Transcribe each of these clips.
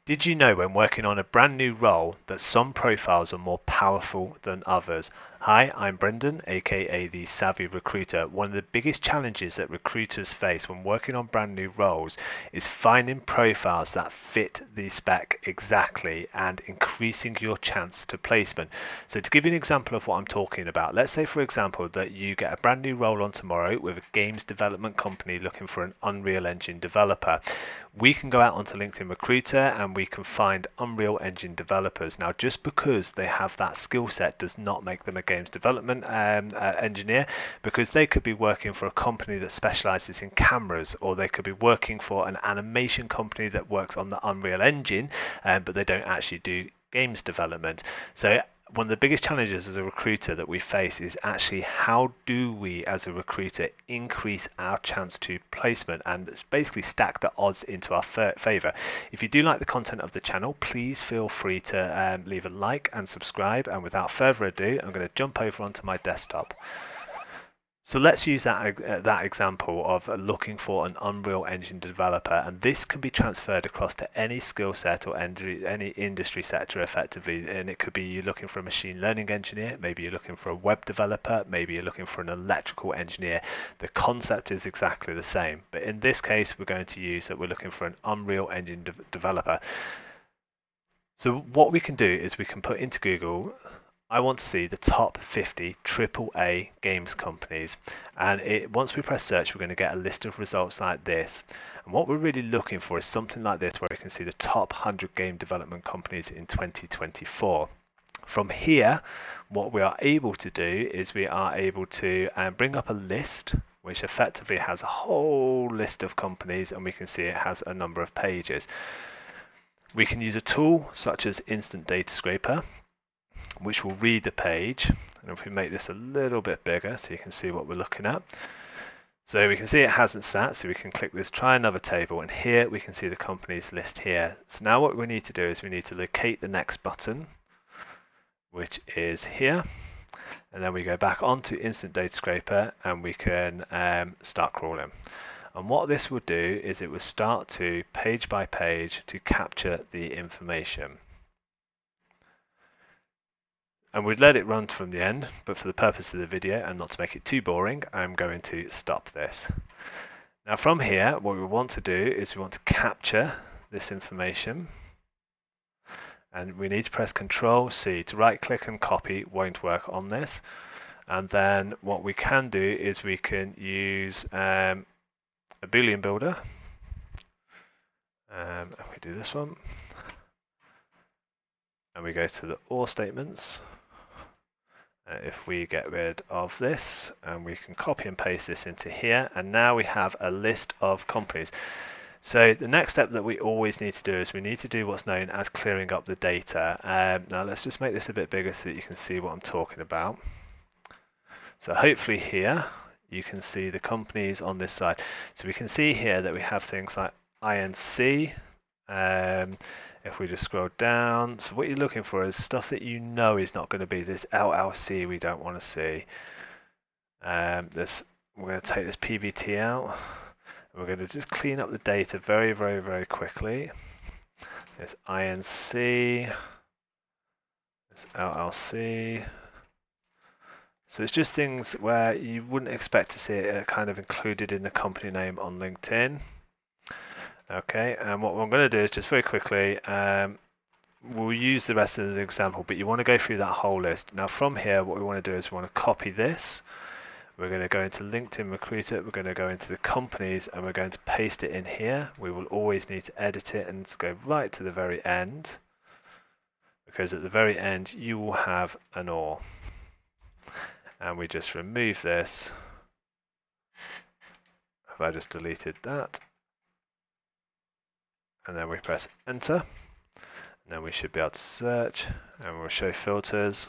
Did you know when working on a brand new role that some profiles are more powerful than others? Hi, I'm Brendan, aka the Savvy Recruiter. One of the biggest challenges that recruiters face when working on brand new roles is finding profiles that fit the spec exactly and increasing your chance to placement. So to give you an example of what I'm talking about, let's say for example that you get a brand new role on tomorrow with a games development company looking for an Unreal Engine developer. We can go out onto LinkedIn Recruiter and we can find Unreal Engine developers. Now, just because they have that skill set does not make them a games development engineer, because they could be working for a company that specializes in cameras, or they could be working for an animation company that works on the Unreal Engine, but they don't actually do games development. So one of the biggest challenges as a recruiter that we face is actually how do we as a recruiter increase our chance to placement and basically stack the odds into our favor. If you do like the content of the channel, please feel free to leave a like and subscribe, and without further ado I'm going to jump over onto my desktop. So let's use that example of looking for an Unreal Engine developer, and this can be transferred across to any skill set or any industry sector effectively. And it could be you're looking for a machine learning engineer, maybe you're looking for a web developer, maybe you're looking for an electrical engineer. The concept is exactly the same, but in this case we're going to use that we're looking for an Unreal Engine developer. So what we can do is we can put into Google, I want to see the top 50 AAA games companies, and once we press search we're going to get a list of results like this. And what we're really looking for is something like this, where we can see the top 100 game development companies in 2024. From here, what we are able to do is we are able to bring up a list which effectively has a whole list of companies, and we can see it has a number of pages. We can use a tool such as Instant Data Scraper, which will read the page. And if we make this a little bit bigger so you can see what we're looking at. So we can see it hasn't sat, so we can click this try another table, and here we can see the companies list here. So now what we need to do is we need to locate the next button, which is here. And then we go back onto Instant Data Scraper and we can start crawling. And what this will do is it will start to page by page to capture the information. And we'd let it run from the end, but for the purpose of the video and not to make it too boring, I'm going to stop this. Now from here, what we want to do is we want to capture this information, and we need to press Control C. To right click and copy won't work on this. And then what we can do is we can use a Boolean builder. We do this one, and we go to the OR statements. If we get rid of this, and we can copy and paste this into here, and now we have a list of companies. So the next step that we always need to do is we need to do what's known as clearing up the data. Now let's just make this a bit bigger so that you can see what I'm talking about. So hopefully here you can see the companies on this side. So we can see here that we have things like INC. If we just scroll down, so what you're looking for is stuff that you know is not going to be this LLC we don't want to see. We're going to take this PVT out. We're going to just clean up the data very, very, very quickly. There's INC, there's LLC. So it's just things where you wouldn't expect to see it kind of included in the company name on LinkedIn. Okay, and what I'm going to do is just very quickly, we'll use the rest as an example, but you want to go through that whole list. Now from here, what we want to do is we want to copy this. We're going to go into LinkedIn Recruiter, we're going to go into the companies, and we're going to paste it in here. We will always need to edit it and go right to the very end, because at the very end you will have an OR. And we just remove this. Have I just deleted that? And then we press enter, and then we should be able to search, and we'll show filters.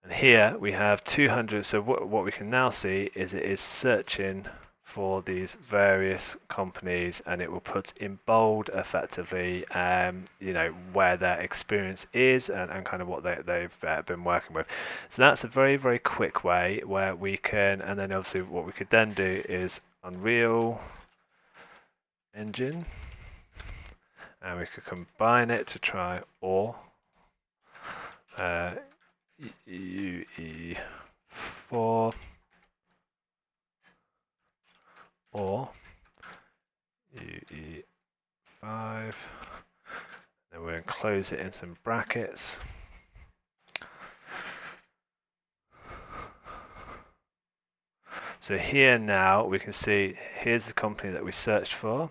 And here we have 200, so what we can now see is it is searching for these various companies, and it will put in bold effectively you know, where their experience is and kind of what they've been working with. So that's a very, very quick way where we can, and then obviously what we could then do is Unreal Engine, and we could combine it to try or UE4 or UE5. Then we'll enclose it in some brackets. So here now we can see here's the company that we searched for.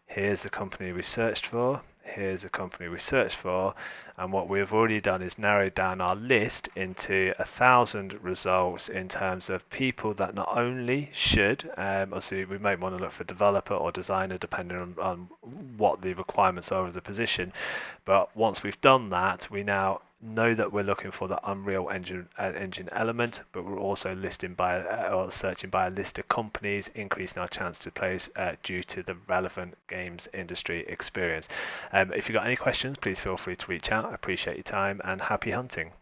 Here's the company we searched for. Here's the company we searched for. And what we've already done is narrowed down our list into 1,000 results in terms of people that not only should, obviously we may want to look for developer or designer depending on what the requirements are of the position. But once we've done that, we now know that we're looking for the Unreal Engine element, but we're also listing by or searching by a list of companies, increasing our chance to place due to the relevant games industry experience. If you've got any questions, please feel free to reach out. I appreciate your time and happy hunting.